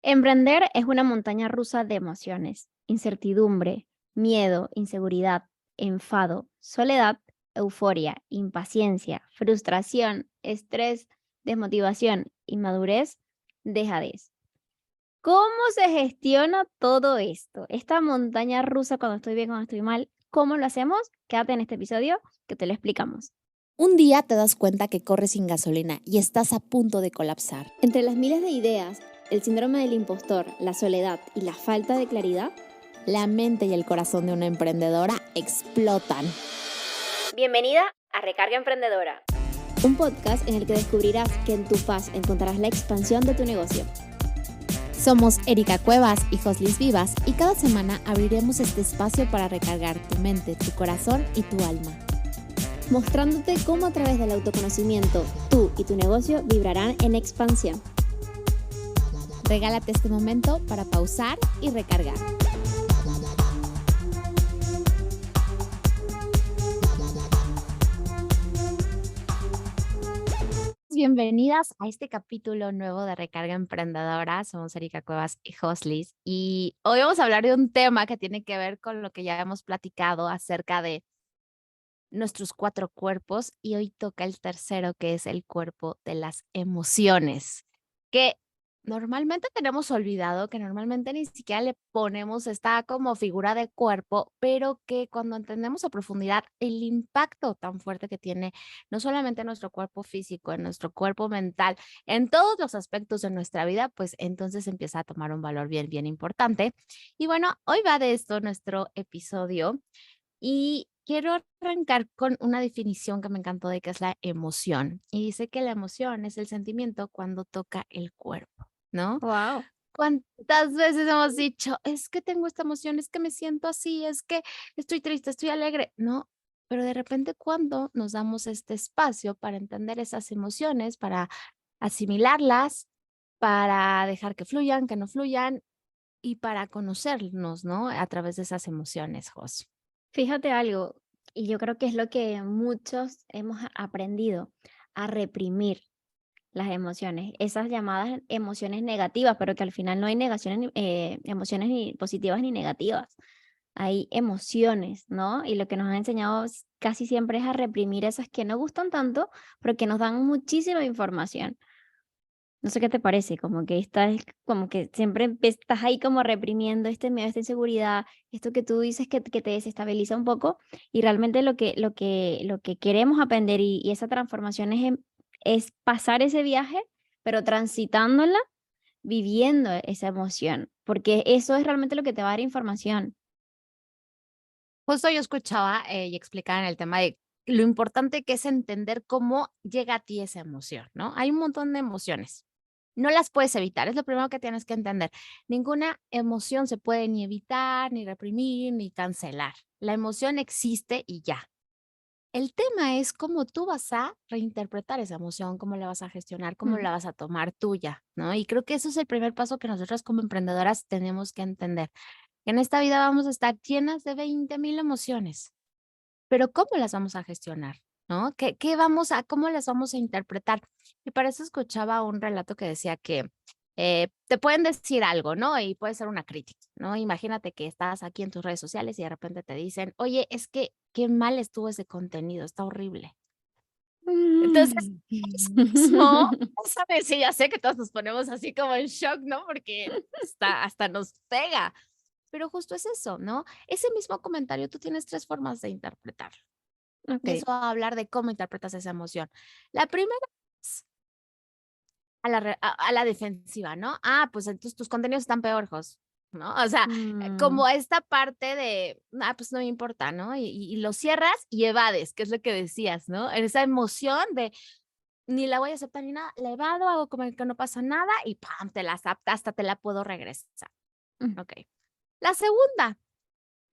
Emprender es una montaña rusa de emociones, incertidumbre, miedo, inseguridad, enfado, soledad, euforia, impaciencia, frustración, estrés, desmotivación, inmadurez, dejadez. ¿Cómo se gestiona todo esto? Esta montaña rusa cuando estoy bien, cuando estoy mal, ¿cómo lo hacemos? Quédate en este episodio que te lo explicamos. Un día te das cuenta que corres sin gasolina y estás a punto de colapsar. Entre las miles de ideas, el síndrome del impostor, la soledad y la falta de claridad, La mente y el corazón de una emprendedora explotan. bienvenida a Recarga Emprendedora, un podcast en el que descubrirás que en tu paz encontrarás la expansión de tu negocio. Somos Erika Cuevas y Joslis Vivas y cada semana abriremos este espacio para recargar tu mente, tu corazón y tu alma. Mostrándote cómo a través del autoconocimiento tú y tu negocio vibrarán en expansión. Regálate este momento para pausar y recargar. Bienvenidas a este capítulo nuevo de Recarga Emprendedora. Somos Erika Cuevas y Joslis y hoy vamos a hablar de un tema que tiene que ver con lo que ya hemos platicado acerca de nuestros 4 cuerpos y hoy toca el tercero, que es el cuerpo de las emociones, que normalmente tenemos olvidado, que normalmente ni siquiera le ponemos esta como figura de cuerpo, pero que cuando entendemos a profundidad el impacto tan fuerte que tiene no solamente en nuestro cuerpo físico, en nuestro cuerpo mental, en todos los aspectos de nuestra vida, pues entonces empieza a tomar un valor bien, bien importante. Y bueno, hoy va de esto nuestro episodio. Y quiero arrancar con una definición que me encantó de qué es la emoción. Y dice que la emoción es el sentimiento cuando toca el cuerpo, ¿no? Wow. ¿Cuántas veces hemos dicho, es que tengo esta emoción, es que me siento así, es que estoy triste, estoy alegre? No, pero de repente cuando nos damos este espacio para entender esas emociones, para asimilarlas, para dejar que fluyan, que no fluyan y para conocernos, ¿no? A través de esas emociones, Jos. Fíjate algo, y yo creo que es lo que muchos hemos aprendido a reprimir las emociones, esas llamadas emociones negativas, pero que al final no hay negaciones, emociones ni positivas ni negativas. Hay emociones, ¿no? Y lo que nos han enseñado casi siempre es a reprimir esas que no gustan tanto, pero que nos dan muchísima información. No sé qué te parece, como que estás, como que siempre estás ahí como reprimiendo este miedo, esta inseguridad, esto que tú dices que te desestabiliza un poco, y realmente lo que queremos aprender y esa transformación es pasar ese viaje, pero transitándola, viviendo esa emoción, porque eso es realmente lo que te va a dar información. Justo yo escuchaba y explicaban el tema de lo importante que es entender cómo llega a ti esa emoción, ¿no? Hay un montón de emociones. No las puedes evitar, es lo primero que tienes que entender. Ninguna emoción se puede ni evitar, ni reprimir, ni cancelar. La emoción existe y ya. El tema es cómo tú vas a reinterpretar esa emoción, cómo la vas a gestionar, cómo Mm. la vas a tomar tuya, ¿no? Y creo que eso es el primer paso que nosotras como emprendedoras tenemos que entender. Que en esta vida vamos a estar llenas de 20,000 emociones, pero ¿cómo las vamos a gestionar? ¿No? ¿Cómo las vamos a interpretar? Y para eso escuchaba un relato que decía que te pueden decir algo, ¿no? Y puede ser una crítica, ¿no? Imagínate que estás aquí en tus redes sociales y de repente te dicen, oye, es que qué mal estuvo ese contenido, está horrible. Entonces, Mm. eso mismo, ¿sabes? Sí, ya sé que todos nos ponemos así como en shock, ¿no? Porque hasta nos pega. Pero justo es eso, ¿no? Ese mismo comentario tú tienes 3 formas de interpretarlo. Y Ok. eso va a hablar de cómo interpretas esa emoción. La primera es a la defensiva, ¿no? Ah, pues entonces tus contenidos están peor, Jos, ¿no? O sea, Mm. como esta parte de, ah, pues no me importa, ¿no? Y lo cierras y evades, que es lo que decías, ¿no? Esa emoción de ni la voy a aceptar ni nada, la evado, hago como que no pasa nada y ¡pam! Te la hasta te la puedo regresar. Mm. Okey. La segunda.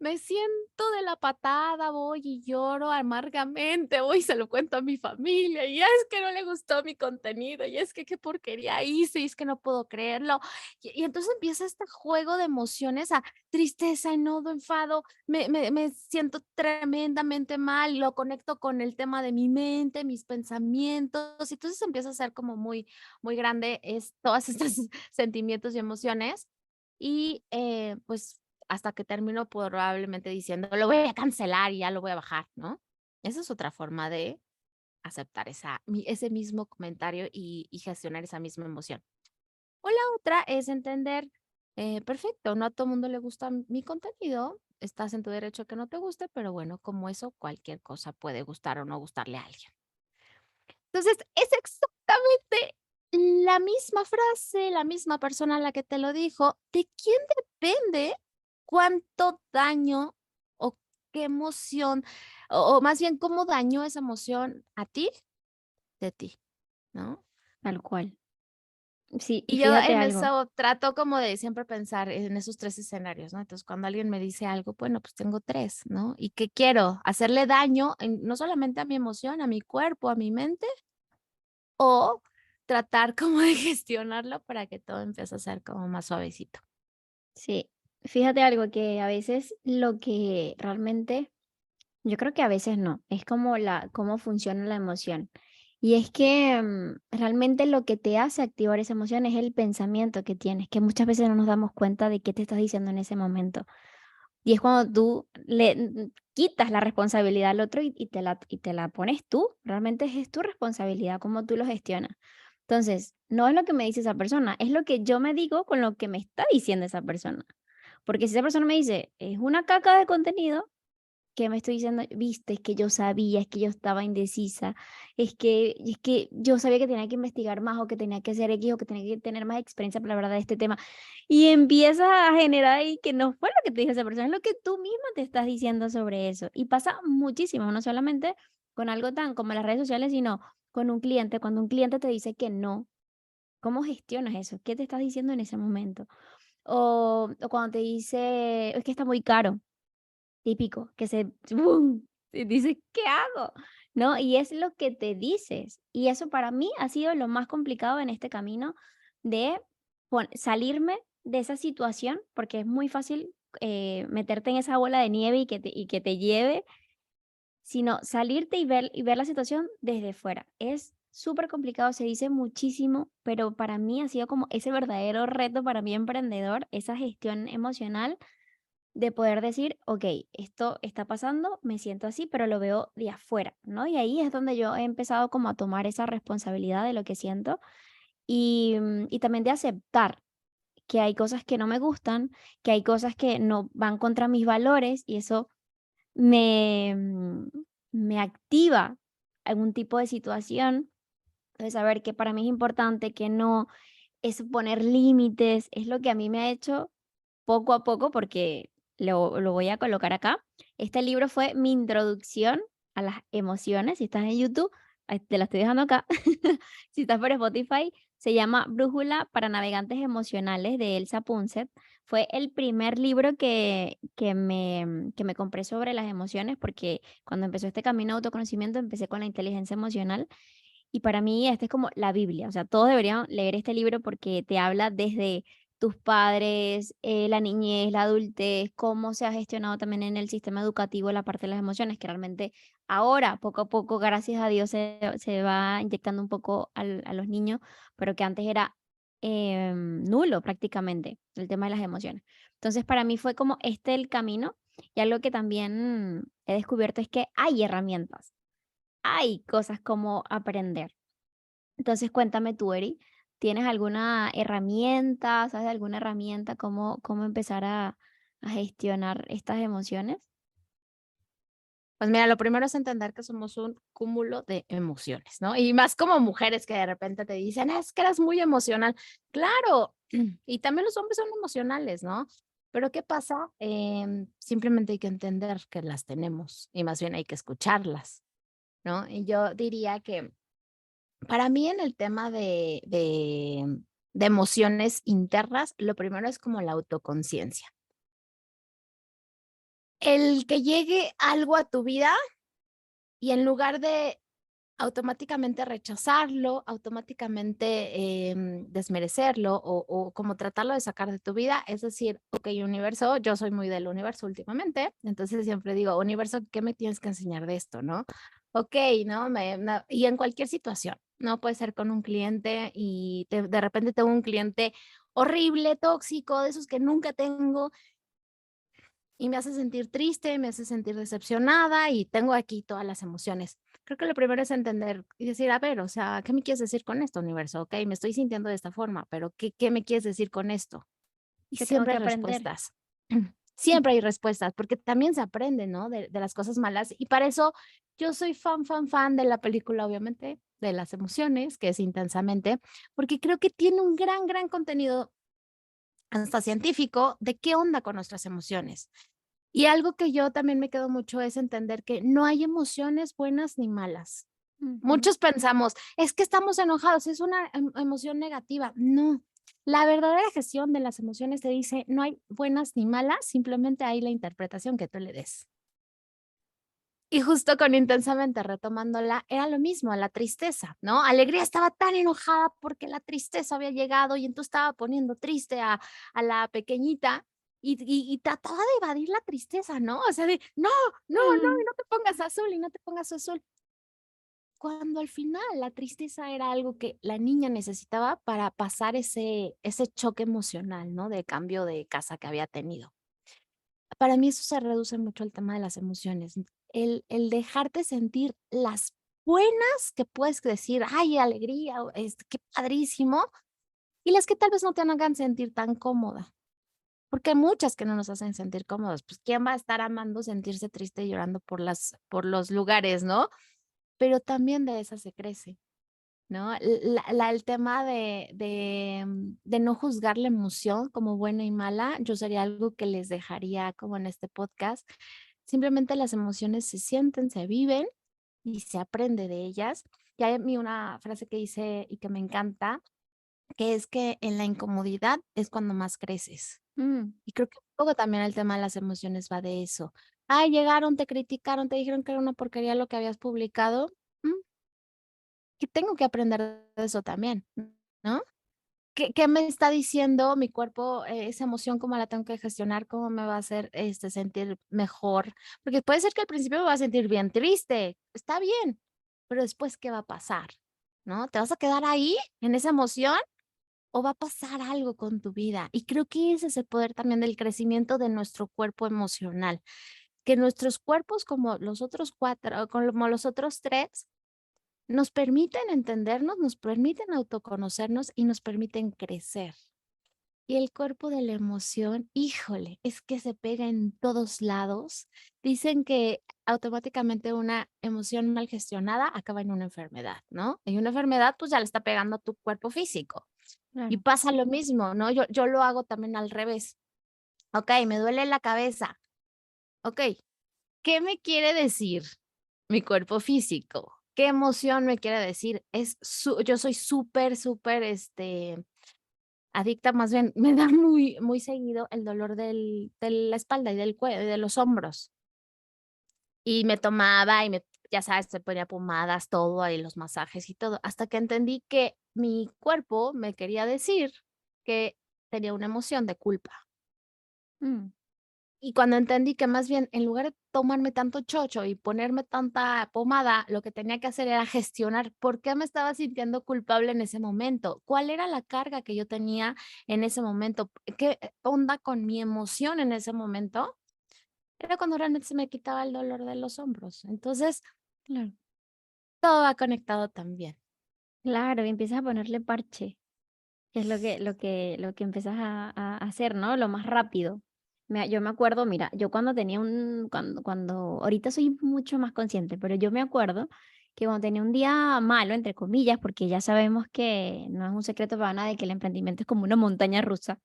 me siento de la patada, voy y lloro amargamente, voy y se lo cuento a mi familia, y es que no le gustó mi contenido, y es que qué porquería hice, y es que no puedo creerlo. Y entonces empieza este juego de emociones a tristeza, enojo, enfado, me siento tremendamente mal, lo conecto con el tema de mi mente, mis pensamientos, y entonces empieza a ser como muy, muy grande todas estas sentimientos y emociones. Y pues hasta que termino probablemente diciendo: "Lo voy a cancelar y ya lo voy a bajar", ¿no? Esa es otra forma de aceptar ese mismo comentario y gestionar esa misma emoción. O la otra es entender, perfecto, no a todo mundo le gusta mi contenido, estás en tu derecho a que no te guste, pero bueno, como eso, cualquier cosa puede gustar o no gustarle a alguien. Entonces, es exactamente la misma frase, la misma persona la que te lo dijo. ¿De quién depende cuánto daño o qué emoción, o más bien cómo dañó esa emoción a ti? De ti, ¿no? Tal cual. Sí, y Y yo fíjate en algo, eso trato como de siempre pensar en esos 3 escenarios, ¿no? Entonces, cuando alguien me dice algo, bueno, pues tengo 3, ¿no? ¿Y qué quiero? ¿Hacerle daño no solamente a mi emoción, a mi cuerpo, a mi mente? O tratar como de gestionarlo para que todo empiece a ser como más suavecito. sí, fíjate algo que a veces lo que realmente, yo creo que a veces no, es como cómo funciona la emoción. Y es que realmente lo que te hace activar esa emoción es el pensamiento que tienes, que muchas veces no nos damos cuenta de qué te estás diciendo en ese momento. Y es cuando tú quitas la responsabilidad al otro y te la pones tú. Realmente es tu responsabilidad cómo tú lo gestionas. Entonces, no es lo que me dice esa persona, es lo que yo me digo con lo que me está diciendo esa persona. Porque si esa persona me dice, es una caca de contenido, ¿qué me estoy diciendo? Viste, es que yo sabía, es que yo estaba indecisa, es que yo sabía que tenía que investigar más o que tenía que hacer X o que tenía que tener más experiencia para hablar de este tema. Y empiezas a generar ahí que no fue lo que te dijo esa persona, es lo que tú misma te estás diciendo sobre eso. Y pasa muchísimo, no solamente con algo tan como las redes sociales, sino con un cliente. Cuando un cliente te dice que no, ¿cómo gestionas eso? ¿Qué te estás diciendo en ese momento? O cuando te dice, es que está muy caro. Típico, que se ¡bum! Y dices: "¿Qué hago?", ¿no? Y es lo que te dices. Y eso para mí ha sido lo más complicado en este camino de salirme de esa situación, porque es muy fácil, meterte en esa bola de nieve y que te lleve, sino salirte y ver la situación desde fuera. Es súper complicado, se dice muchísimo, pero para mí ha sido como ese verdadero reto para mí emprendedor, esa gestión emocional de poder decir, ok, esto está pasando, me siento así, pero lo veo de afuera, ¿no? Y ahí es donde yo he empezado como a tomar esa responsabilidad de lo que siento y también de aceptar que hay cosas que no me gustan, que hay cosas que no van contra mis valores y eso me, me activa algún tipo de situación. Entonces, saber que para mí es importante, que no, es poner límites, es lo que a mí me ha hecho poco a poco, porque lo voy a colocar acá. Este libro fue mi introducción a las emociones. Si estás en YouTube, ahí te la estoy dejando acá. Si estás por Spotify, se llama Brújula para navegantes emocionales de Elsa Punset. Fue el primer libro que me compré sobre las emociones, porque cuando empezó este camino de autoconocimiento, empecé con la inteligencia emocional y para mí esta es como la Biblia, o sea, todos deberían leer este libro porque te habla desde tus padres, la niñez, la adultez, cómo se ha gestionado también en el sistema educativo la parte de las emociones, que realmente ahora, poco a poco, gracias a Dios, se va inyectando un poco a los niños, pero que antes era nulo prácticamente el tema de las emociones. Entonces, para mí fue como este el camino y algo que también he descubierto es que hay herramientas, hay cosas como aprender. Entonces, cuéntame tú, Eri, ¿tienes alguna herramienta, sabes de alguna herramienta, cómo empezar a gestionar estas emociones? Pues mira, lo primero es entender que somos un cúmulo de emociones, ¿no? Y más como mujeres que de repente te dicen, es que eres muy emocional. Claro, y también los hombres son emocionales, ¿no? Pero ¿qué pasa? Simplemente hay que entender que las tenemos y más bien hay que escucharlas, ¿no? Y yo diría que para mí en el tema de emociones internas, lo primero es como la autoconciencia. El que llegue algo a tu vida y en lugar de automáticamente rechazarlo, automáticamente desmerecerlo o como tratarlo de sacar de tu vida, es decir, ok, universo, yo soy muy del universo últimamente, entonces siempre digo, universo, ¿qué me tienes que enseñar de esto, no? Ok, ¿no? Y en cualquier situación, ¿no? Puede ser con un cliente y de repente tengo un cliente horrible, tóxico, de esos que nunca tengo y me hace sentir triste, me hace sentir decepcionada y tengo aquí todas las emociones. Creo que lo primero es entender y decir, a ver, o sea, ¿qué me quieres decir con esto, universo? Ok, me estoy sintiendo de esta forma, pero ¿qué me quieres decir con esto? Y ¿Qué tengo siempre que hay aprender? respuestas. Siempre hay respuestas, porque también se aprende, ¿no? De las cosas malas. Y para eso yo soy fan de la película, obviamente, de las emociones, que es Intensamente, porque creo que tiene un gran contenido hasta científico de qué onda con nuestras emociones. Y algo que yo también me quedo mucho es entender que no hay emociones buenas ni malas. Ujú. Muchos pensamos, es que estamos enojados, es una emoción negativa. No, la verdadera gestión de las emociones te dice, no hay buenas ni malas, simplemente hay la interpretación que tú le des. Y justo con Intensamente, retomándola, era lo mismo, la tristeza, ¿no? Alegría estaba tan enojada porque la tristeza había llegado y entonces estaba poniendo triste a la pequeñita y trataba de evadir la tristeza, ¿no? O sea, de, no, y Mm, no te pongas azul y no te pongas azul. Cuando al final la tristeza era algo que la niña necesitaba para pasar ese choque emocional, ¿no? De cambio de casa que había tenido. Para mí eso se reduce mucho al tema de las emociones. El dejarte sentir las buenas que puedes decir, ay, alegría, o qué padrísimo, y las que tal vez no te hagan sentir tan cómoda, porque hay muchas que no nos hacen sentir cómodos. Pues, ¿quién va a estar amando sentirse triste y llorando por los lugares, no? Pero también de esas se crece, ¿no? El tema de no juzgar la emoción como buena y mala, yo sería algo que les dejaría como en este podcast. Simplemente las emociones se sienten, se viven y se aprende de ellas. Y hay a mí una frase que dice y que me encanta, que es que en la incomodidad es cuando más creces. mm. Y creo que un poco también el tema de las emociones va de eso. Ay, llegaron, te criticaron, te dijeron que era una porquería lo que habías publicado. Mm, que tengo que aprender de eso también, ¿no? ¿Qué me está diciendo mi cuerpo, esa emoción, cómo la tengo que gestionar, cómo me va a hacer, sentir mejor? Porque puede ser que al principio me va a sentir bien triste, está bien, pero después, ¿qué va a pasar? ¿No? ¿Te vas a quedar ahí, en esa emoción, o va a pasar algo con tu vida? Y creo que ese es el poder también del crecimiento de nuestro cuerpo emocional, que nuestros cuerpos, como los otros 4, como los otros 3, nos permiten entendernos, nos permiten autoconocernos y nos permiten crecer. Y el cuerpo de la emoción, híjole, es que se pega en todos lados. Dicen que automáticamente una emoción mal gestionada acaba en una enfermedad, ¿no? Y una enfermedad pues ya le está pegando a tu cuerpo físico. Y Claro. pasa lo mismo, ¿no? Yo lo hago también al revés. Ok, me duele la cabeza. Ok, ¿qué me quiere decir mi cuerpo físico? ¿Qué emoción me quiere decir? Yo soy súper, adicta, más bien, me da muy seguido el dolor de la espalda y del cuello y de los hombros. Y me tomaba y ya sabes, se ponía pomadas, todo, ahí los masajes y todo, hasta que entendí que mi cuerpo me quería decir que tenía una emoción de culpa. Mm, Y cuando entendí que más bien, en lugar de tomarme tanto chocho y ponerme tanta pomada, lo que tenía que hacer era gestionar por qué me estaba sintiendo culpable en ese momento, cuál era la carga que yo tenía en ese momento, qué onda con mi emoción en ese momento, era cuando realmente se me quitaba el dolor de los hombros. Entonces, claro. todo va conectado también. Claro, y empiezas a ponerle parche, que es lo que empiezas a hacer, ¿no? Lo más rápido. Yo me acuerdo, mira, yo cuando tenía cuando ahorita soy mucho más consciente, pero yo me acuerdo que cuando tenía un día malo, entre comillas, porque ya sabemos que no es un secreto para nadie que el emprendimiento es como una montaña rusa.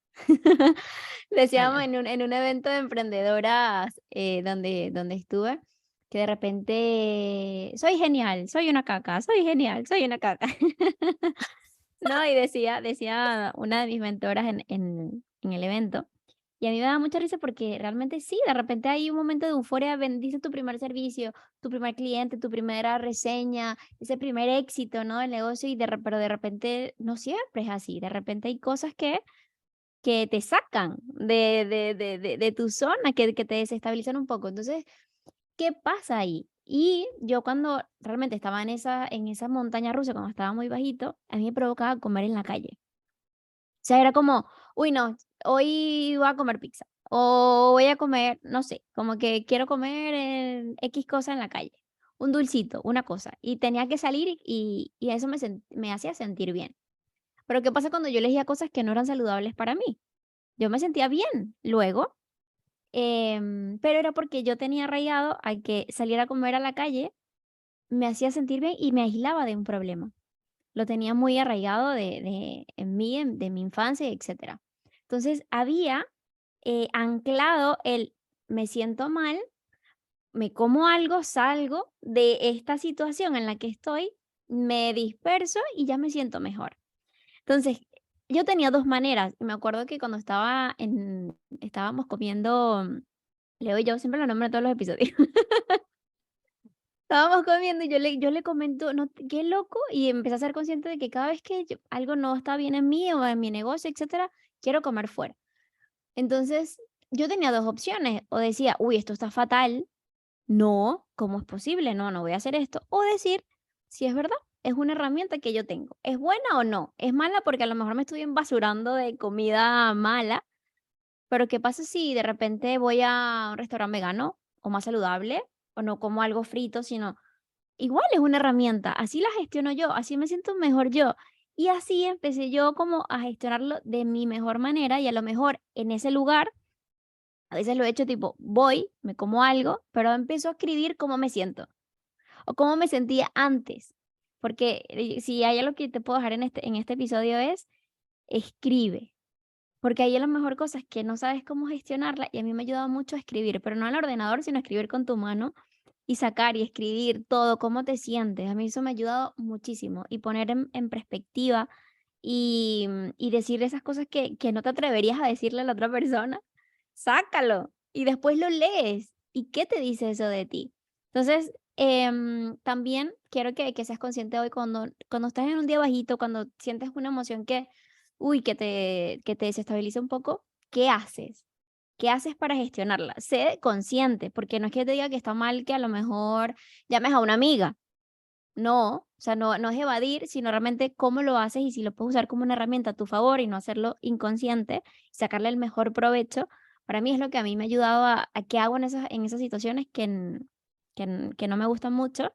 Decíamos Cañón. en un evento de emprendedoras, donde estuve, que de repente: "Soy genial, soy una caca, soy genial, soy una caca". No, y decía una de mis mentoras en el evento, Y a mí me da mucha risa porque realmente sí, de repente hay un momento de euforia, vendiste tu primer servicio, tu primer cliente, tu primera reseña, ese primer éxito, ¿no? Del negocio y pero de repente no siempre es así. De repente hay cosas que te sacan de tu zona, que te desestabilizan un poco. Entonces, ¿qué pasa ahí? Y yo cuando realmente estaba en esa montaña rusa, cuando estaba muy bajito, a mí me provocaba comer en la calle. O sea, era como, uy, no, hoy voy a comer pizza. O voy a comer, no sé, como que quiero comer X cosa en la calle. Un dulcito, una cosa. Y tenía que salir y eso me hacía sentir bien. Pero ¿qué pasa cuando yo elegía cosas que no eran saludables para mí? Yo me sentía bien luego, pero era porque yo tenía arraigado a que salir a comer a la calle me hacía sentir bien y me aislaba de un problema. Lo tenía muy arraigado en mí, de mi infancia, etcétera. Entonces, había, anclado el: me siento mal, me como algo, salgo de esta situación en la que estoy, me disperso y ya me siento mejor. Entonces, yo tenía 2 maneras. Me acuerdo que cuando estábamos comiendo, Leo y yo, siempre lo nombro en todos los episodios. Estábamos comiendo y yo le comento: "No, qué loco", y empecé a ser consciente de que cada vez que algo no está bien en mí o en mi negocio, etcétera, quiero comer fuera. Entonces, yo tenía 2 opciones, o decía: "Uy, esto está fatal, no, ¿cómo es posible? No, no voy a hacer esto". O decir: "Si es verdad, es una herramienta que yo tengo. ¿Es buena o no? Es mala porque a lo mejor me estoy embasurando de comida mala, pero ¿qué pasa si de repente voy a un restaurante vegano o más saludable, o no como algo frito, sino igual es una herramienta, así la gestiono yo, así me siento mejor yo". Y así empecé yo como a gestionarlo de mi mejor manera y a lo mejor en ese lugar, a veces lo he hecho tipo, voy, me como algo, pero empiezo a escribir cómo me siento o cómo me sentía antes. Porque si hay algo que te puedo dejar en este episodio es, escribe, porque hay a lo mejor cosas que no sabes cómo gestionarla y a mí me ha ayudado mucho a escribir, pero no al ordenador, sino a escribir con tu mano y sacar y escribir todo, cómo te sientes. A mí eso me ha ayudado muchísimo y poner en perspectiva y decir esas cosas que no te atreverías a decirle a la otra persona, sácalo y después lo lees. ¿Y qué te dice eso de ti? Entonces, también quiero que seas consciente hoy cuando estás en un día bajito, cuando sientes una emoción uy, que te desestabiliza un poco, ¿qué haces? ¿Qué haces para gestionarla? Sé consciente, porque no es que te diga que está mal que a lo mejor llames a una amiga. No, o sea, no es evadir, sino realmente cómo lo haces y si lo puedes usar como una herramienta a tu favor y no hacerlo inconsciente, y sacarle el mejor provecho. Para mí es lo que a mí me ha ayudado a qué hago en esas situaciones que no me gustan mucho.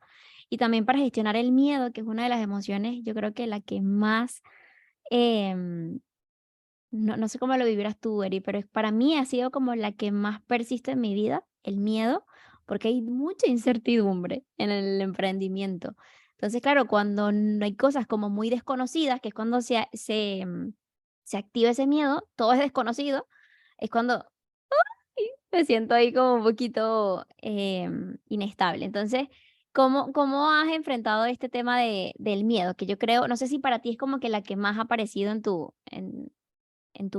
Y también para gestionar el miedo, que es una de las emociones, yo creo que la que más, em, no sé cómo lo vivirás tú, Eri, pero para mí ha sido como la que más persiste en mi vida, el miedo, porque hay mucha incertidumbre en el emprendimiento. Entonces, claro, cuando no hay cosas como muy desconocidas, que es cuando se activa ese miedo, todo es desconocido, es cuando me siento ahí como un poquito inestable. Entonces, ¿cómo has enfrentado este tema del miedo? Que yo creo, no sé si para ti es como que la que más ha aparecido en tu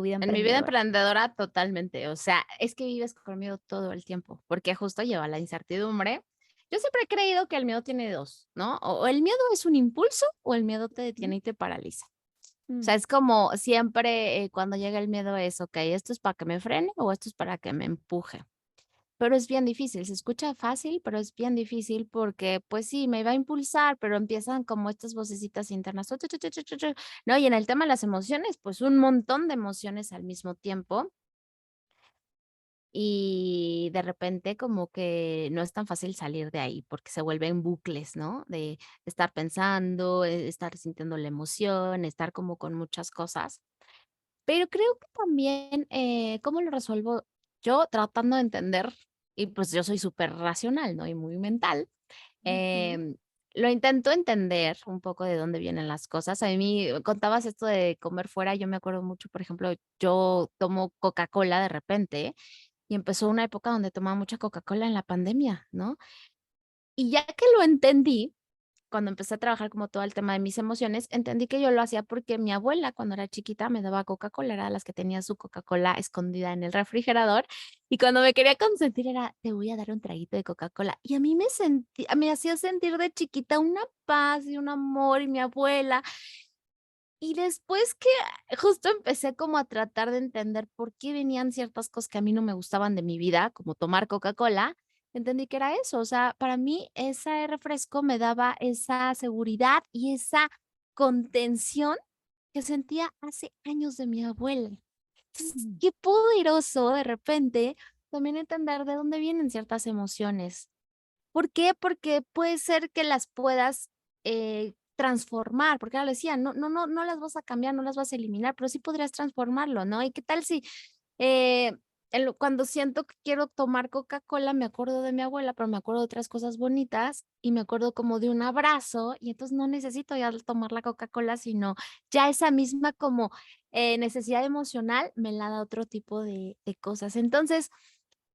vida En mi vida emprendedora. emprendedora, totalmente. O sea, es que vives con miedo todo el tiempo, porque justo lleva la incertidumbre. Yo siempre he creído que el miedo tiene dos, ¿no? O el miedo es un impulso o el miedo te Ujú. detiene y te paraliza. O Mm, sea, es como siempre cuando llega el miedo es, ok, esto es para que me frene o esto es para que me empuje. Pero es bien difícil, se escucha fácil, pero es bien difícil porque, pues sí, me va a impulsar, pero empiezan como estas vocecitas internas, tu, tu, tu, tu, tu, tu, tu, ¿no? Y en el tema de las emociones, pues un montón de emociones al mismo tiempo y de repente como que no es tan fácil salir de ahí porque se vuelven bucles, ¿no? De estar pensando, estar sintiendo la emoción, estar como con muchas cosas. Pero creo que también, ¿cómo lo resuelvo? Yo tratando de entender, y pues yo soy súper racional, ¿no? Y muy mental, ujú. em, lo intento entender un poco de dónde vienen las cosas. A mí contabas esto de comer fuera, yo me acuerdo mucho, por ejemplo, yo tomo Coca-Cola de repente y empezó una época donde tomaba mucha Coca-Cola en la pandemia, ¿no? Y ya que lo entendí, cuando empecé a trabajar como todo el tema de mis emociones, entendí que yo lo hacía porque mi abuela, cuando era chiquita, me daba Coca-Cola, era de las que tenía su Coca-Cola escondida en el refrigerador, y cuando me quería consentir era: "Te voy a dar un traguito de Coca-Cola", y a mí me hacía sentir de chiquita una paz y un amor, y mi abuela. Y después que justo empecé como a tratar de entender por qué venían ciertas cosas que a mí no me gustaban de mi vida, como tomar Coca-Cola, entendí que era eso. O sea, para mí ese refresco me daba esa seguridad y esa contención que sentía hace años de mi abuela. Entonces, Mm. qué poderoso de repente también entender de dónde vienen ciertas emociones. ¿Por qué? Porque puede ser que las puedas, transformar, porque ahora le decía, no las vas a cambiar, no las vas a eliminar, pero sí podrías transformarlo, ¿no? ¿Y qué tal si, eh, cuando siento que quiero tomar Coca-Cola, me acuerdo de mi abuela, pero me acuerdo de otras cosas bonitas, y me acuerdo como de un abrazo, y entonces no necesito ya tomar la Coca-Cola, sino ya esa misma como, necesidad emocional me la da otro tipo de cosas. Entonces,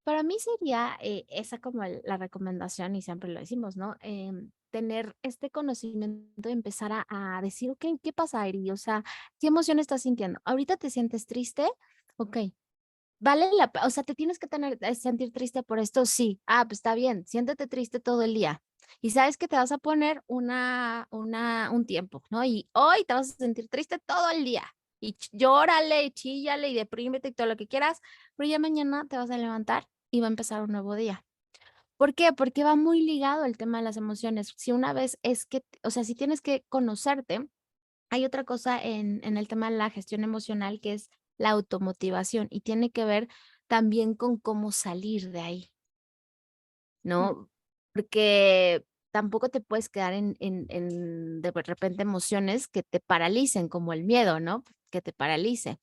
para mí sería, esa como la recomendación, y siempre lo decimos, ¿no? Tener este conocimiento y empezar a decir, ok, ¿qué pasa, Eri? O sea, ¿qué emoción estás sintiendo? ¿Ahorita te sientes triste? Ok, vale o sea, ¿te tienes que sentir triste por esto? Sí. Ah, pues está bien, siéntete triste todo el día. Y sabes que te vas a poner un tiempo, ¿no? Y hoy te vas a sentir triste todo el día. Y llórale, y chíllale, y deprímete y todo lo que quieras, pero ya mañana te vas a levantar y va a empezar un nuevo día. ¿Por qué? Porque va muy ligado el tema de las emociones. Si una vez es que, o sea, si tienes que conocerte, hay otra cosa en el tema de la gestión emocional que es la automotivación y tiene que ver también con cómo salir de ahí, Mm. ¿no? Porque tampoco te puedes quedar en de repente emociones que te paralicen, como el miedo, ¿no? Que te paralice.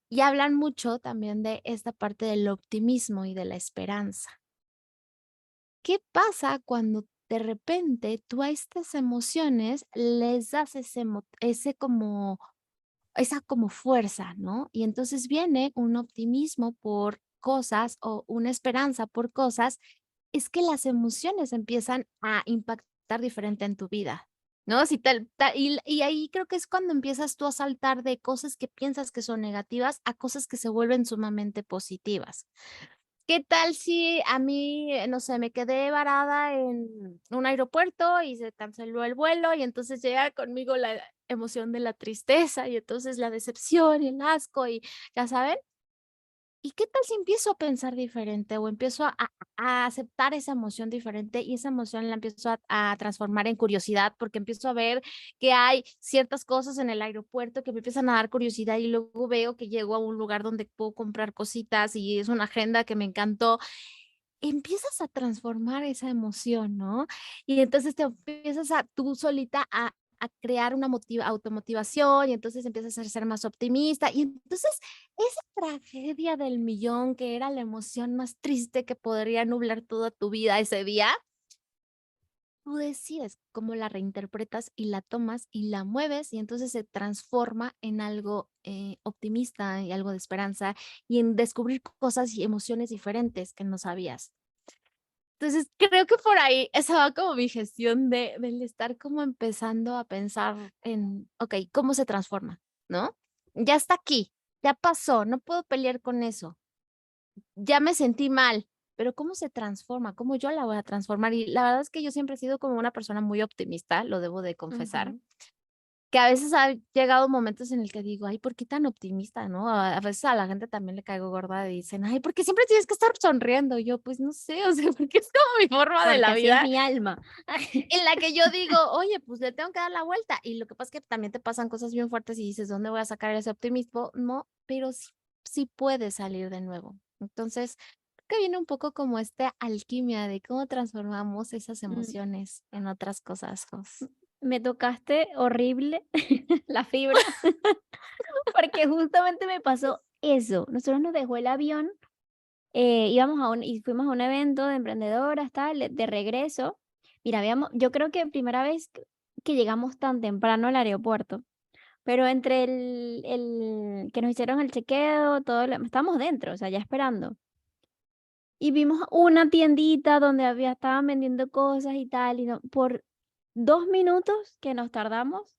Y hablan mucho también de esta parte del optimismo y de la esperanza. ¿Qué pasa cuando de repente tú a estas emociones les das ese como esa como fuerza, ¿no? Y entonces viene un optimismo por cosas o una esperanza por cosas, es que las emociones empiezan a impactar diferente en tu vida, ¿no? Si y ahí creo que es cuando empiezas tú a saltar de cosas que piensas que son negativas a cosas que se vuelven sumamente positivas. ¿Qué tal si a mí, no sé, me quedé varada en un aeropuerto y se canceló el vuelo y entonces llega conmigo la emoción de la tristeza y entonces la decepción y el asco y ya saben? ¿Y qué tal si empiezo a pensar diferente o empiezo a aceptar esa emoción diferente y esa emoción la empiezo a transformar en curiosidad porque empiezo a ver que hay ciertas cosas en el aeropuerto que me empiezan a dar curiosidad y luego veo que llego a un lugar donde puedo comprar cositas y es una agenda que me encantó? Empiezas a transformar esa emoción, ¿no? Y entonces te empiezas a tú solita a crear una automotivación y entonces empiezas a ser más optimista y entonces esa tragedia del millón que era la emoción más triste que podría nublar toda tu vida ese día, tú decides cómo la reinterpretas y la tomas y la mueves y entonces se transforma en algo optimista y algo de esperanza y en descubrir cosas y emociones diferentes que no sabías. Entonces, creo que por ahí esa va como mi gestión del estar como empezando a pensar en, okey, ¿cómo se transforma?, ¿no? Ya está aquí, ya pasó, no puedo pelear con eso, ya me sentí mal, pero ¿cómo se transforma? ¿Cómo yo la voy a transformar? Y la verdad es que yo siempre he sido como una persona muy optimista, lo debo de confesar. Ujú. Que a veces ha llegado momentos en el que digo: "Ay, ¿por qué tan optimista?", ¿no? A veces a la gente también le caigo gorda y dicen: "Ay, ¿por qué siempre tienes que estar sonriendo?". Y yo: "Pues no sé, o sea, porque es como mi forma de Porque la así es vida mi alma. en la que yo digo: "Oye, pues le tengo que dar la vuelta". Y lo que pasa es que también te pasan cosas bien fuertes y dices: "¿Dónde voy a sacar ese optimismo?". No, pero sí puedes salir de nuevo. Entonces, creo que viene un poco como esta alquimia de cómo transformamos esas Mm, emociones en otras cosas, Jos. Me tocaste horrible la fibra, porque justamente me pasó eso. Nosotros nos dejó el avión, íbamos y fuimos a un evento de emprendedoras, tal, de regreso. Mira, yo creo que primera vez que llegamos tan temprano al aeropuerto, pero entre el que nos hicieron el chequeo, estábamos dentro, o sea, ya esperando. Y vimos una tiendita donde estaban vendiendo cosas y tal, y no, 2 minutos que nos tardamos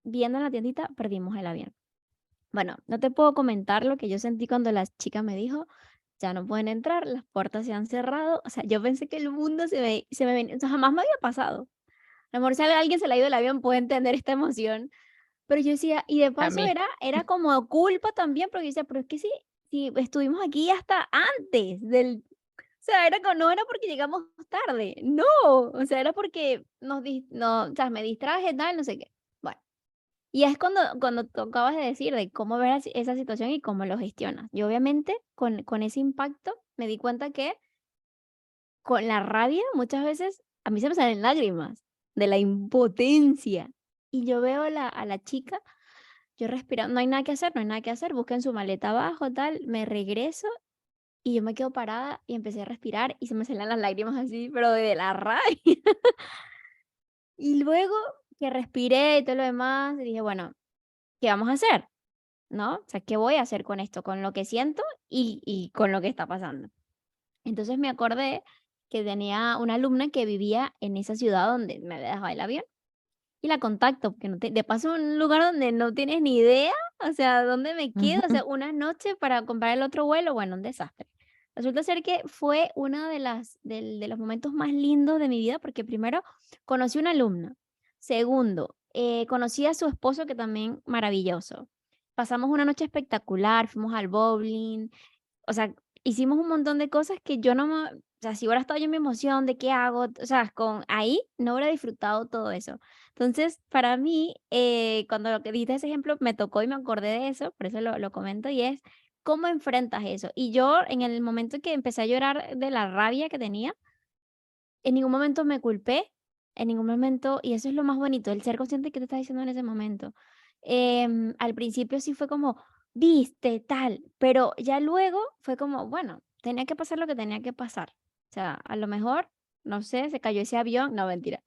viendo en la tiendita, perdimos el avión. Bueno, no te puedo comentar lo que yo sentí cuando la chica me dijo: "Ya no pueden entrar, las puertas se han cerrado". O sea, yo pensé que el mundo se me venía, o sea, jamás me había pasado. A lo mejor si a alguien se le ha ido el avión puede entender esta emoción, pero yo decía, y de A paso mí. era como culpa también, porque yo decía, pero es que si estuvimos aquí hasta antes del, o sea, era no era porque llegamos tarde, no, o sea, era porque no, o sea, me distraje, tal, no sé qué. Bueno, y es cuando tú acabas de decir de cómo ver esa situación y cómo lo gestionas. Y obviamente con ese impacto me di cuenta que con la rabia muchas veces a mí se me salen lágrimas de la impotencia. Y yo veo a la chica, yo respirando, no hay nada que hacer, no hay nada que hacer, busquen su maleta abajo, tal, me regreso y yo me quedo parada y empecé a respirar y se me salen las lágrimas así, pero de la rabia. Y luego que respiré y todo lo demás, dije, bueno, ¿qué vamos a hacer? ¿No? O sea, ¿qué voy a hacer con esto? Con lo que siento y con lo que está pasando. Entonces me acordé que tenía una alumna que vivía en esa ciudad donde me había dejado el avión y la contacto, porque de paso un lugar donde no tienes ni idea, o sea, dónde me quedo, o Ujú. sea, una noche para comprar el otro vuelo, bueno, un desastre. Resulta ser que fue uno de los momentos más lindos de mi vida, porque primero conocí una alumna, segundo, conocí a su esposo que también maravilloso. Pasamos una noche espectacular, fuimos al bowling, o sea, hicimos un montón de cosas que yo no me, o sea, si hubiera estado yo en mi emoción de qué hago, o sea, con ahí no hubiera disfrutado todo eso. Entonces, para mí, cuando lo que diste ese ejemplo, me tocó y me acordé de eso, por eso lo comento, y es cómo enfrentas eso. Y yo, en el momento que empecé a llorar de la rabia que tenía, en ningún momento me culpé, en ningún momento, y eso es lo más bonito, el ser consciente de qué te estás diciendo en ese momento. Al principio sí fue como, viste, tal, pero ya luego fue como, bueno, tenía que pasar lo que tenía que pasar. O sea, a lo mejor, no sé, se cayó ese avión, no, mentira.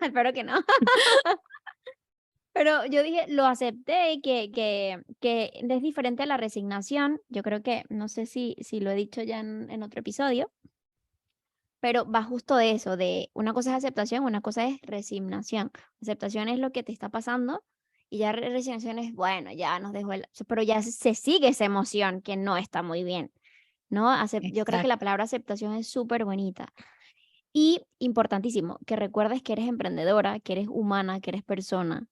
Espero que no. Pero yo dije, lo acepté y que es diferente a la resignación. Yo creo que, no sé si lo he dicho ya en otro episodio, pero va justo de eso, de una cosa es aceptación, una cosa es resignación. Aceptación es lo que te está pasando y ya resignación es, bueno, ya nos dejó pero ya se sigue esa emoción que no está muy bien, ¿no? Yo creo que la Exacto. palabra aceptación es súper bonita y importantísimo, que recuerdes que eres emprendedora, que eres humana, que eres persona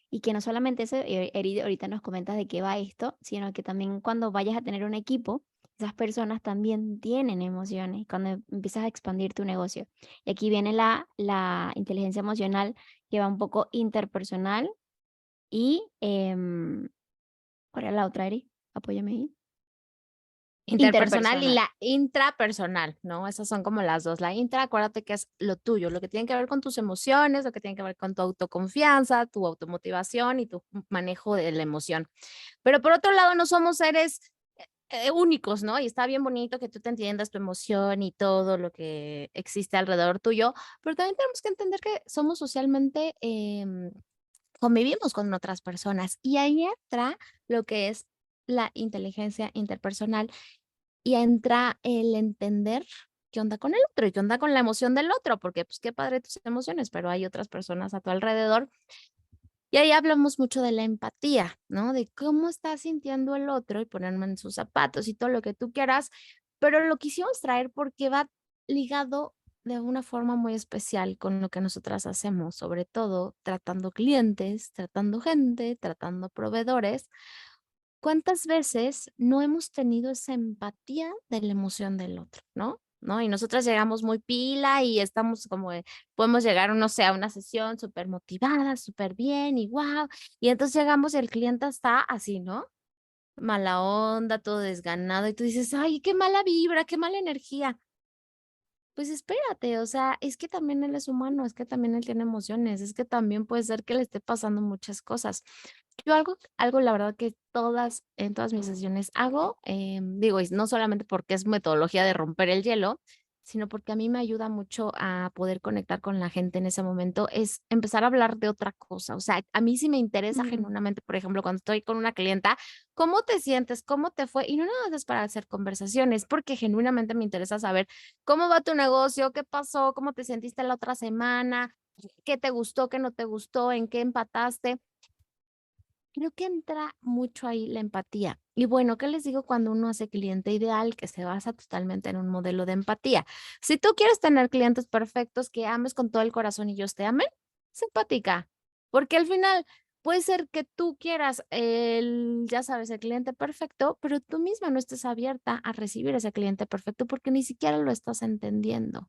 y que no solamente eso, ahorita nos comentas de qué va esto, sino que también cuando vayas a tener un equipo, esas personas también tienen emociones cuando empiezas a expandir tu negocio. Y aquí viene la inteligencia emocional que va un poco interpersonal y, ¿cuál era la otra, Eri? Apóyame ahí. Interpersonal y Interpersonal. la intrapersonal, ¿no? Esas son como las dos. La intra, acuérdate que es lo tuyo, lo que tiene que ver con tus emociones, lo que tiene que ver con tu autoconfianza, tu automotivación y tu manejo de la emoción. Pero por otro lado, no somos seres únicos, ¿no? Y está bien bonito que tú te entiendas tu emoción y todo lo que existe alrededor tuyo, pero también tenemos que entender que somos socialmente, convivimos con otras personas y ahí entra lo que es la inteligencia interpersonal y entra el entender qué onda con el otro y qué onda con la emoción del otro, porque pues qué padre tus emociones, pero hay otras personas a tu alrededor. Y ahí hablamos mucho de la empatía, ¿no? De cómo está sintiendo el otro y ponerme en sus zapatos y todo lo que tú quieras, pero lo quisimos traer porque va ligado de una forma muy especial con lo que nosotras hacemos, sobre todo tratando clientes, tratando gente, tratando proveedores. ¿Cuántas veces no hemos tenido esa empatía de la emoción del otro, no? ¿No? Y nosotras llegamos muy pila y estamos como podemos llegar, no sé, a una sesión súper motivada, súper bien y guau. Y entonces llegamos y el cliente está así, ¿no? Mala onda, todo desganado y tú dices: "Ay, qué mala vibra, qué mala energía". Pues espérate, o sea, es que también él es humano, es que también él tiene emociones, es que también puede ser que le esté pasando muchas cosas. Yo algo la verdad que en todas mis sesiones hago, digo, y no solamente porque es metodología de romper el hielo, sino porque a mí me ayuda mucho a poder conectar con la gente en ese momento, es empezar a hablar de otra cosa. O sea, a mí sí me interesa Mm, genuinamente, por ejemplo, cuando estoy con una clienta, ¿cómo te sientes? ¿Cómo te fue? Y no nada más es para hacer conversaciones, porque genuinamente me interesa saber cómo va tu negocio, qué pasó, cómo te sentiste la otra semana, qué te gustó, qué no te gustó, en qué empataste. Creo que entra mucho ahí la empatía. Y bueno, ¿qué les digo cuando uno hace cliente ideal que se basa totalmente en un modelo de empatía? Si tú quieres tener clientes perfectos que ames con todo el corazón y ellos te amen, sé empática, porque al final puede ser que tú quieras ya sabes, el cliente perfecto, pero tú misma no estés abierta a recibir ese cliente perfecto porque ni siquiera lo estás entendiendo.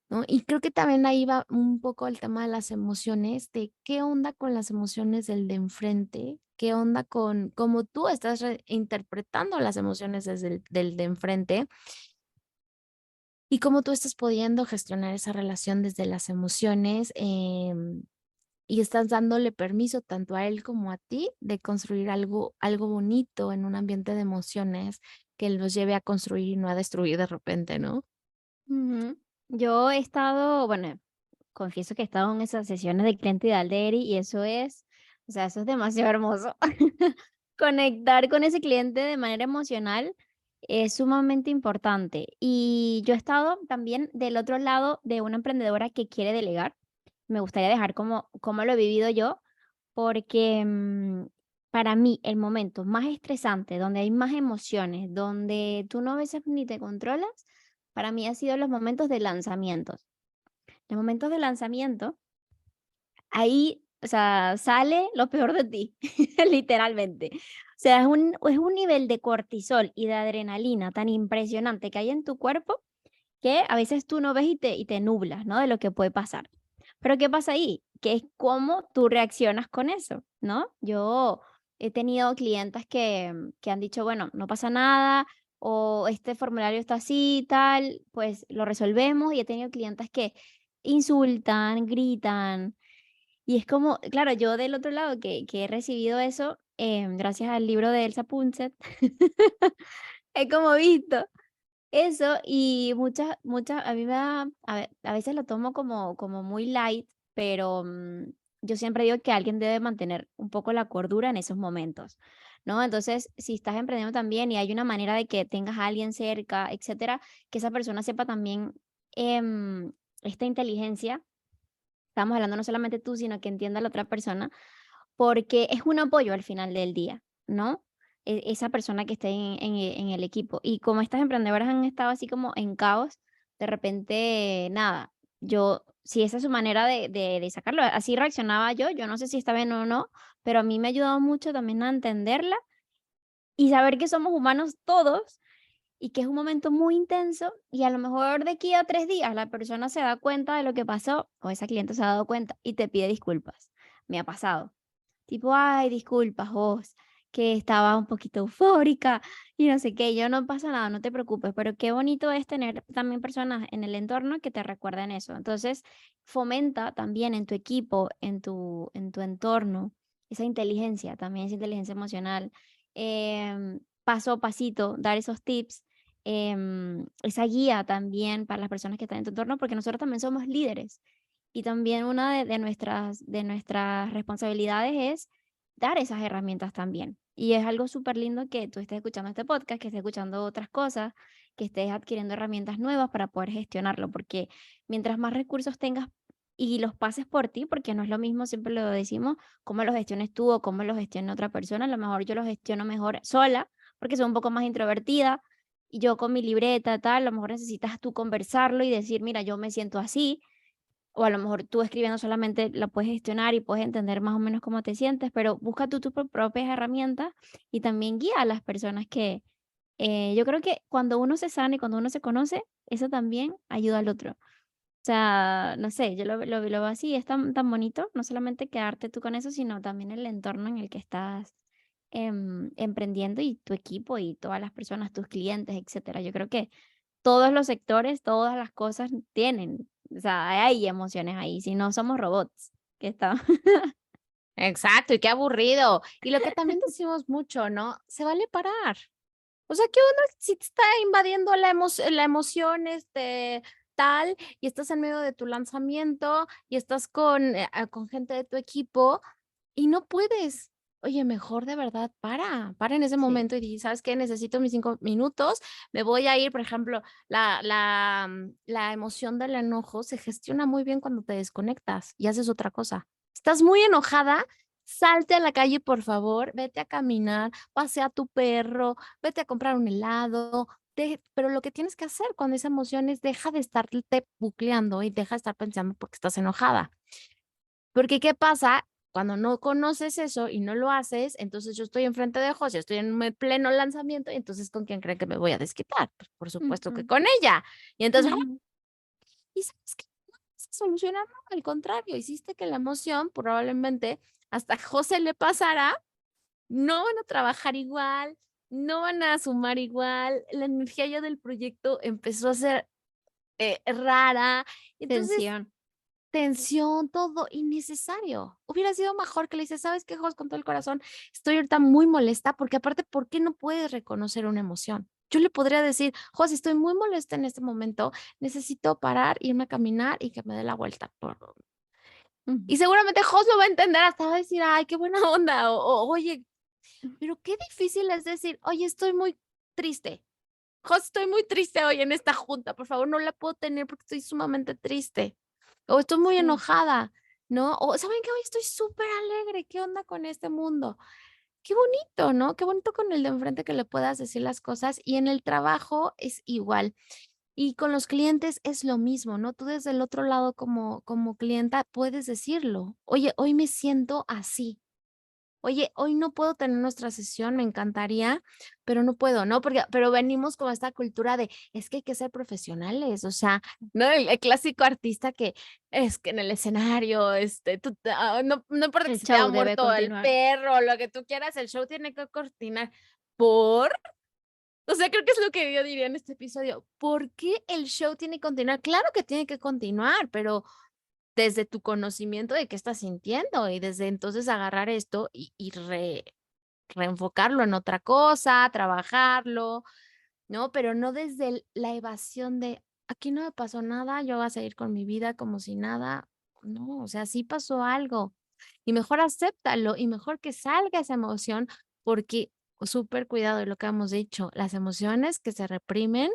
¿No? Y creo que también ahí va un poco el tema de las emociones, de qué onda con las emociones del de enfrente, qué onda con cómo tú estás interpretando las emociones desde del de enfrente y cómo tú estás pudiendo gestionar esa relación desde las emociones y estás dándole permiso tanto a él como a ti de construir algo bonito en un ambiente de emociones que los lleve a construir y no a destruir de repente, ¿no? Ujú. Yo he estado, bueno, confieso que he estado en esas sesiones de cliente ideal de Eri y eso es, o sea, eso es demasiado hermoso. Conectar con ese cliente de manera emocional es sumamente importante. Y yo he estado también del otro lado de una emprendedora que quiere delegar. Me gustaría dejar como lo he vivido yo, porque para mí el momento más estresante, donde hay más emociones, donde tú no a veces ni te controlas, para mí han sido los momentos de lanzamientos. Los momentos de lanzamiento, ahí, o sea, sale lo peor de ti, literalmente. O sea, es un nivel de cortisol y de adrenalina tan impresionante que hay en tu cuerpo que a veces tú no ves y te nublas, ¿no? De lo que puede pasar. Pero ¿qué pasa ahí? Que es cómo tú reaccionas con eso, ¿no? Yo he tenido clientas que han dicho, bueno, no pasa nada, o este formulario está así, tal, pues lo resolvemos. Y he tenido clientas que insultan, gritan, y es como, claro, yo del otro lado que he recibido eso, gracias al libro de Elsa Punset, he como visto eso y muchas, a mí me da, a veces lo tomo como muy light, pero yo siempre digo que alguien debe mantener un poco la cordura en esos momentos, ¿no? Entonces, si estás emprendiendo también y hay una manera de que tengas a alguien cerca, etcétera, que esa persona sepa también esta inteligencia. Estamos hablando no solamente tú, sino que entienda la otra persona, porque es un apoyo al final del día, ¿no? Esa persona que esté en el equipo. Y como estas emprendedoras han estado así como en caos, de repente, nada, si esa es su manera de sacarlo, así reaccionaba yo no sé si está bien o no, pero a mí me ha ayudado mucho también a entenderla y saber que somos humanos todos y que es un momento muy intenso y a lo mejor de aquí a 3 días la persona se da cuenta de lo que pasó o esa cliente se ha dado cuenta y te pide disculpas. Me ha pasado. Tipo, ay, disculpas vos, que estaba un poquito eufórica y no sé qué. Yo no pasa nada, no te preocupes, pero qué bonito es tener también personas en el entorno que te recuerden eso. Entonces, fomenta también en tu equipo, en tu entorno, esa inteligencia, también esa inteligencia emocional. Paso a pasito, dar esos tips, esa guía también para las personas que están en tu entorno, porque nosotros también somos líderes. Y también una de nuestras responsabilidades es dar esas herramientas también. Y es algo súper lindo que tú estés escuchando este podcast, que estés escuchando otras cosas, que estés adquiriendo herramientas nuevas para poder gestionarlo, porque mientras más recursos tengas y los pases por ti, porque no es lo mismo, siempre lo decimos, cómo los gestiones tú o cómo los gestione otra persona, a lo mejor yo los gestiono mejor sola, porque soy un poco más introvertida, y yo con mi libreta, tal, a lo mejor necesitas tú conversarlo y decir, mira, yo me siento así, o a lo mejor tú escribiendo solamente la puedes gestionar y puedes entender más o menos cómo te sientes, pero busca tú tus propias herramientas y también guía a las personas que yo creo que cuando uno se sana y cuando uno se conoce, eso también ayuda al otro. O sea, no sé, yo lo veo así, es tan bonito, no solamente quedarte tú con eso, sino también el entorno en el que estás emprendiendo y tu equipo y todas las personas, tus clientes, etcétera. Yo creo que todos los sectores, todas las cosas tienen, o sea, hay emociones ahí, si no somos robots, que está Exacto, y qué aburrido. Y lo que también decimos mucho, ¿no? Se vale parar. O sea, ¿qué onda si te está invadiendo la emoción, tal, y estás en medio de tu lanzamiento y estás con gente de tu equipo y no puedes? oye, mejor de verdad para en ese Sí. momento y di: "¿Sabes qué? Necesito mis 5 minutos, me voy a ir", por ejemplo, la emoción del enojo se gestiona muy bien cuando te desconectas y haces otra cosa. Estás muy enojada, salte a la calle, por favor, vete a caminar, pasea a tu perro, vete a comprar un helado, pero lo que tienes que hacer con esa emoción es deja de estarte bucleando y deja de estar pensando porque estás enojada. Porque, ¿qué pasa? Cuando no conoces eso y no lo haces, entonces yo estoy enfrente de José, estoy en mi pleno lanzamiento, y entonces, ¿con quién creen que me voy a desquitar? Pues, por supuesto que Ujú. con ella. Y entonces, ¿y sabes qué? No vas a solucionar nada, al contrario, hiciste que la emoción probablemente hasta a José le pasara, no van a trabajar igual, no van a sumar igual, la energía ya del proyecto empezó a ser, rara. Entonces Tensión. tensión, todo innecesario. Hubiera sido mejor que le dices: "¿Sabes qué, Jos? Con todo el corazón, estoy ahorita muy molesta", porque aparte, ¿por qué no puedes reconocer una emoción? Yo le podría decir: "Jos, estoy muy molesta en este momento, necesito parar, irme a caminar y que me dé la vuelta por". Ujú. Y seguramente Jos lo va a entender, hasta va a decir: "Ay, qué buena onda", o "Oye", pero qué difícil es decir: "Oye, estoy muy triste. Jos, estoy muy triste hoy en esta junta, por favor, no la puedo tener porque estoy sumamente triste". O estoy muy Sí. enojada, ¿no? O, ¿saben qué? Hoy estoy súper alegre, ¿qué onda con este mundo? Qué bonito, ¿no? Qué bonito con el de enfrente que le puedas decir las cosas y en el trabajo es igual. Y con los clientes es lo mismo, ¿no? Tú desde el otro lado como clienta puedes decirlo. Oye, hoy me siento así. Oye, hoy no puedo tener nuestra sesión, me encantaría, pero no puedo, ¿no? Porque, pero venimos con esta cultura de, es que hay que ser profesionales, o sea, ¿no? El clásico artista que es que en el escenario, no importa El si te ha show debe muerto el continuar. perro, lo que tú quieras, el show tiene que cortinar. ¿Por? O sea, creo que es lo que yo diría en este episodio. ¿Por qué el show tiene que continuar? Claro que tiene que continuar, pero desde tu conocimiento de qué estás sintiendo y desde entonces agarrar esto y reenfocarlo en otra cosa, trabajarlo, ¿no? Pero no desde la evasión de, aquí no me pasó nada, yo voy a seguir con mi vida como si nada. No, o sea, sí pasó algo y mejor acéptalo y mejor que salga esa emoción porque súper cuidado de lo que hemos dicho, las emociones que se reprimen,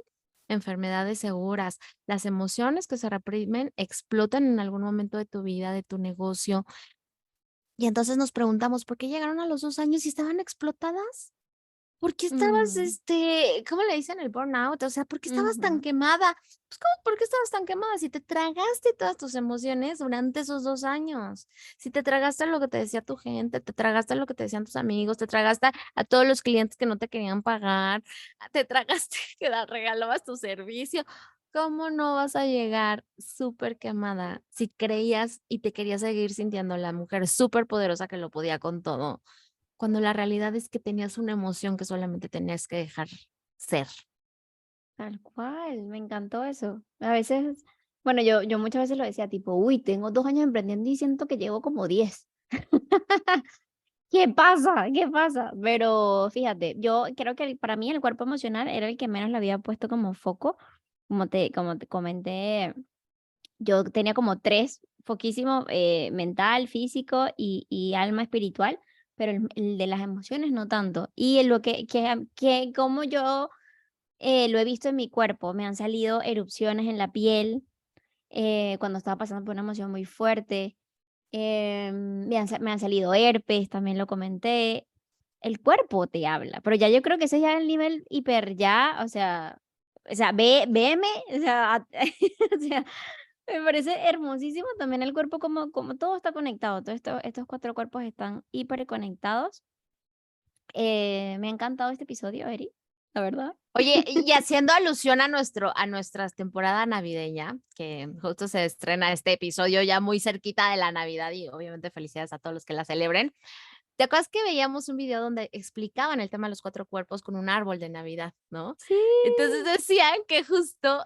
enfermedades seguras, las emociones que se reprimen explotan en algún momento de tu vida, de tu negocio. Y entonces nos preguntamos, ¿por qué llegaron a los 2 años y estaban explotadas? ¿Por qué estabas, Ujú. cómo le dicen el burnout? O sea, ¿por qué estabas tan Ujú. quemada? Pues, ¿cómo por qué estabas tan quemada? Si te tragaste todas tus emociones durante esos 2 años, si te tragaste lo que te decía tu gente, te tragaste lo que te decían tus amigos, te tragaste a todos los clientes que no te querían pagar, te tragaste que regalabas tu servicio, ¿cómo no vas a llegar súper quemada si creías y te querías seguir sintiendo la mujer súper poderosa que lo podía con todo? Cuando la realidad es que tenías una emoción que solamente tenías que dejar ser. Tal cual, me encantó eso. A veces, bueno, yo muchas veces lo decía tipo, uy, tengo 2 años emprendiendo y siento que llevo como 10. ¿Qué pasa? ¿Qué pasa? Pero fíjate, yo creo que para mí el cuerpo emocional era el que menos le había puesto como foco. Como te comenté, yo tenía como tres foquísimos, mental, físico y alma espiritual, pero el de las emociones no tanto. Y en lo que como yo lo he visto en mi cuerpo, me han salido erupciones en la piel cuando estaba pasando por una emoción muy fuerte. Me han salido herpes, también lo comenté. El cuerpo te habla, pero ya yo creo que ese ya es el nivel hiper ya, o sea, veme, o sea, o sea, me parece hermosísimo también el cuerpo como todo está conectado, todos estos 4 cuerpos están hiperconectados. Me ha encantado este episodio, Eri, la verdad. Oye, y haciendo alusión a nuestra temporada navideña, que justo se estrena este episodio ya muy cerquita de la Navidad y obviamente felicidades a todos los que la celebren. ¿Te acuerdas que veíamos un video donde explicaban el tema de los 4 cuerpos con un árbol de Navidad, no? Sí. Entonces decían que justo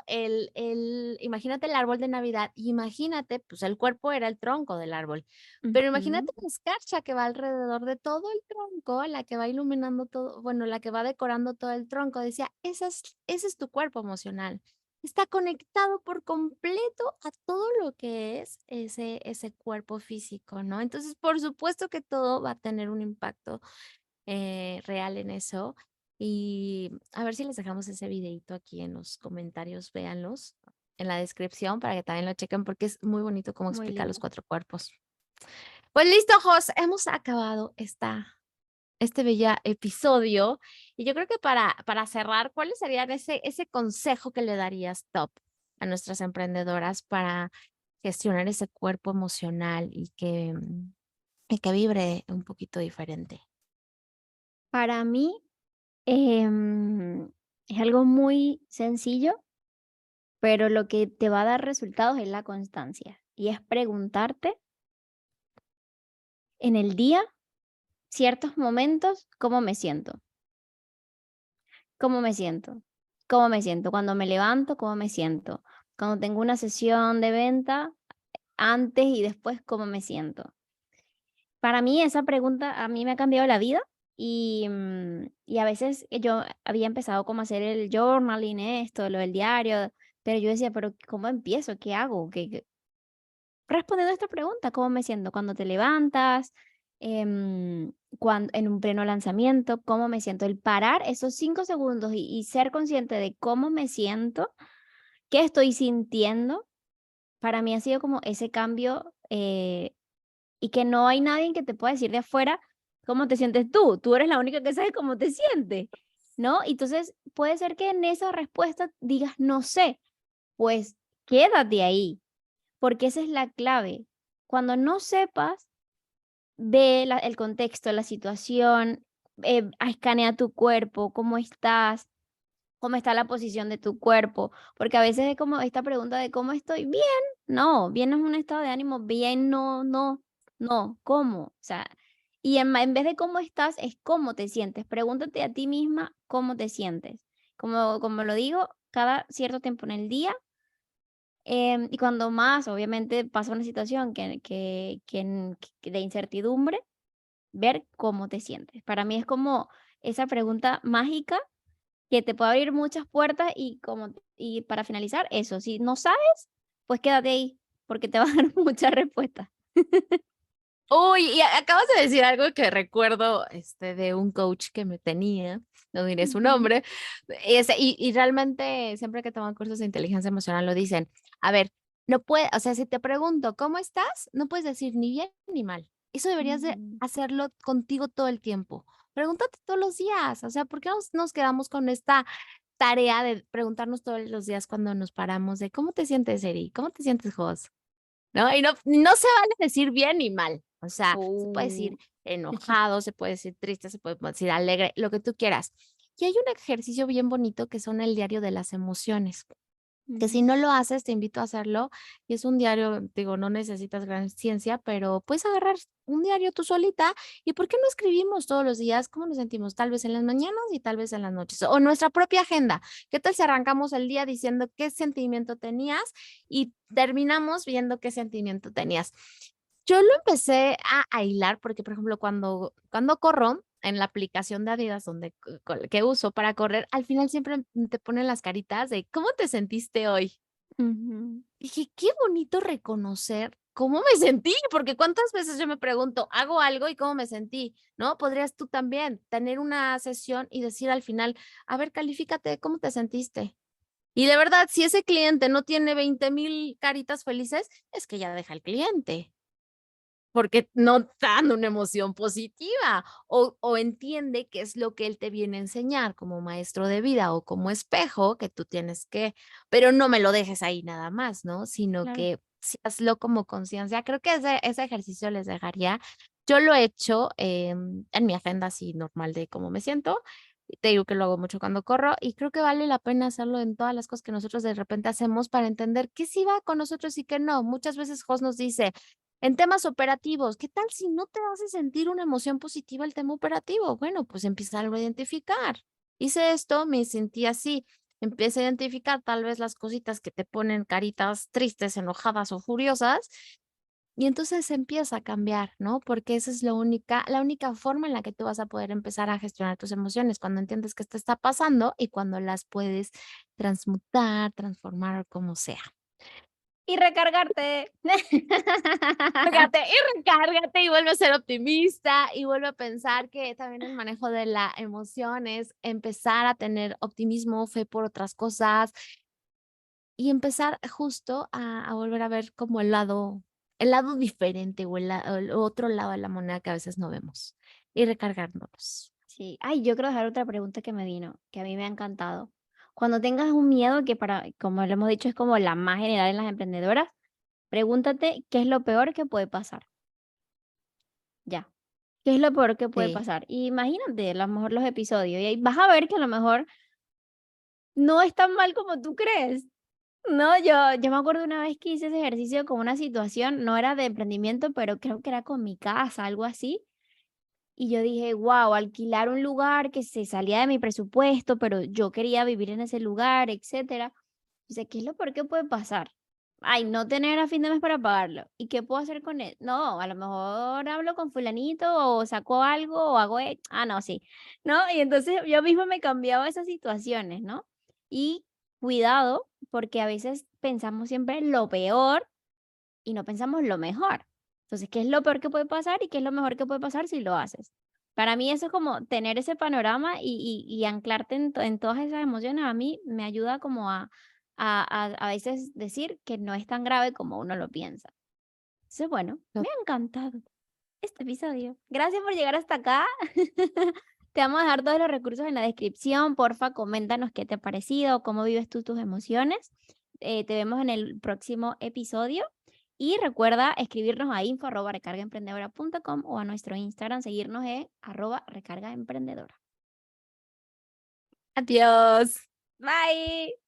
imagínate el árbol de Navidad, imagínate, pues el cuerpo era el tronco del árbol, pero Ujú. imagínate la escarcha que va alrededor de todo el tronco, la que va iluminando todo, bueno, la que va decorando todo el tronco, decía, ese es tu cuerpo emocional, está conectado por completo a todo lo que es ese cuerpo físico, ¿no? Entonces, por supuesto que todo va a tener un impacto real en eso. Y a ver si les dejamos ese videito aquí en los comentarios, véanlos en la descripción para que también lo chequen porque es muy bonito cómo Muy explica los lindo. 4 cuerpos. Pues listo, Jos, hemos acabado este bello episodio. Y yo creo que para cerrar, ¿cuáles serían ese consejo que le darías top a nuestras emprendedoras para gestionar ese cuerpo emocional y que vibre un poquito diferente? Para mí, es algo muy sencillo, pero lo que te va a dar resultados es la constancia. Y es preguntarte en el día, ciertos momentos, ¿cómo me siento? ¿Cómo me siento? ¿Cómo me siento? Cuando me levanto, ¿cómo me siento? Cuando tengo una sesión de venta, antes y después, ¿cómo me siento? Para mí esa pregunta a mí me ha cambiado la vida y a veces yo había empezado como a hacer el journaling, esto, lo del diario, pero yo decía, pero ¿cómo empiezo? ¿Qué hago? Respondiendo a esta pregunta, ¿cómo me siento cuando te levantas? En un pleno lanzamiento, ¿cómo me siento? El parar esos 5 segundos y ser consciente de cómo me siento, qué estoy sintiendo, para mí ha sido como ese cambio y que no hay nadie que te pueda decir de afuera cómo te sientes tú. Tú eres la única que sabe cómo te sientes, ¿no? Entonces puede ser que en esa respuesta digas, no sé, pues quédate ahí, porque esa es la clave. Cuando no sepas, ve el contexto, la situación, escanea tu cuerpo, cómo está la posición de tu cuerpo, porque a veces es como esta pregunta de cómo estoy, bien, no, bien no es un estado de ánimo, bien no, no, no, ¿cómo? O sea, y en vez de cómo estás, es cómo te sientes. Pregúntate a ti misma cómo te sientes. Como lo digo, cada cierto tiempo en el día, y cuando más, obviamente, pasa una situación de incertidumbre, ver cómo te sientes. Para mí es como esa pregunta mágica que te puede abrir muchas puertas y para finalizar, eso, si no sabes, pues quédate ahí, porque te va a dar muchas respuestas. Uy, y acabas de decir algo que recuerdo, de un coach que me tenía, no diré su Ujú. nombre, y realmente siempre que toman cursos de inteligencia emocional lo dicen, a ver, no puede, o sea, si te pregunto, ¿cómo estás? No puedes decir ni bien ni mal. Eso deberías de Ujú. hacerlo contigo todo el tiempo. Pregúntate todos los días, o sea, ¿por qué nos quedamos con esta tarea de preguntarnos todos los días cuando nos paramos de cómo te sientes, Eri? ¿Cómo te sientes, Jos? ¿No? Y no se vale decir bien ni mal. O sea, se puede Oh. decir enojado, se puede decir triste, se puede decir alegre, lo que tú quieras. Y hay un ejercicio bien bonito que son el diario de las emociones, que si Mm, no lo haces, te invito a hacerlo. Y es un diario, digo, no necesitas gran ciencia, pero puedes agarrar un diario tú solita. ¿Y por qué no escribimos todos los días cómo nos sentimos? Tal vez en las mañanas y tal vez en las noches. O nuestra propia agenda. ¿Qué tal si arrancamos el día diciendo qué sentimiento tenías y terminamos viendo qué sentimiento tenías? Yo lo empecé a hilar porque, por ejemplo, cuando corro en la aplicación de Adidas donde que uso para correr, al final siempre te ponen las caritas de ¿cómo te sentiste hoy? ujú. Dije, qué bonito reconocer cómo me sentí, porque cuántas veces yo me pregunto, hago algo y cómo me sentí, ¿no? Podrías tú también tener una sesión y decir al final, a ver, califícate, ¿cómo te sentiste? Y de verdad, si ese cliente no tiene 20,000 caritas felices, es que ya deja el cliente porque no está dando una emoción positiva o entiende qué es lo que él te viene a enseñar como maestro de vida o como espejo que tú tienes que, pero no me lo dejes ahí nada más, ¿no? Sino Claro. que sí hazlo como conciencia. Creo que ese ejercicio les dejaría. Yo lo he hecho en mi agenda así normal de cómo me siento. Te digo que lo hago mucho cuando corro y creo que vale la pena hacerlo en todas las cosas que nosotros de repente hacemos para entender qué sí va con nosotros y qué no. Muchas veces Jos nos dice, en temas operativos, ¿qué tal si no te hace sentir una emoción positiva el tema operativo? Bueno, pues empieza a identificar. Hice esto, me sentí así. Empieza a identificar tal vez las cositas que te ponen caritas tristes, enojadas o furiosas Y entonces empieza a cambiar, ¿no? Porque esa es la única forma en la que tú vas a poder empezar a gestionar tus emociones, cuando entiendes qué te está pasando y cuando las puedes transmutar, transformar, como sea. Y recargarte. Fíjate, y recárgate y vuelve a ser optimista y vuelve a pensar que también el manejo de la emoción es empezar a tener optimismo, fe por otras cosas y empezar justo a volver a ver como el lado diferente o el otro lado de la moneda que a veces no vemos y recargándonos. Sí. Ay, yo quiero dejar otra pregunta que me vino, que a mí me ha encantado. Cuando tengas un miedo, que para, como lo hemos dicho, es como la más general en las emprendedoras, pregúntate qué es lo peor que puede pasar. Ya. ¿Qué es lo peor que puede Sí, pasar? Y imagínate, a lo mejor los episodios, y ahí vas a ver que a lo mejor no es tan mal como tú crees. No, yo me acuerdo una vez que hice ese ejercicio con una situación, no era de emprendimiento, pero creo que era con mi casa, algo así. Y yo dije, wow, alquilar un lugar que se salía de mi presupuesto, pero yo quería vivir en ese lugar, etcétera. Dice, ¿qué es lo peor que puede pasar? Ay, no tener a fin de mes para pagarlo. ¿Y qué puedo hacer con él? No, a lo mejor hablo con fulanito o saco algo o hago, no, sí, ¿no? Y entonces yo misma me cambiaba esas situaciones, ¿no? Y cuidado, porque a veces pensamos siempre lo peor y no pensamos lo mejor. Entonces, ¿qué es lo peor que puede pasar y qué es lo mejor que puede pasar si lo haces? Para mí eso es como tener ese panorama y anclarte en todas esas emociones, a mí me ayuda como a veces decir que no es tan grave como uno lo piensa. Entonces, bueno, to- me ha encantado este episodio. Gracias por llegar hasta acá. Te vamos a dejar todos los recursos en la descripción. Porfa, coméntanos qué te ha parecido, cómo vives tú tus emociones. Te vemos en el próximo episodio. Y recuerda escribirnos a info@recargaemprendedora.com o a nuestro Instagram, seguirnos en @recargaemprendedora. Adiós. Bye.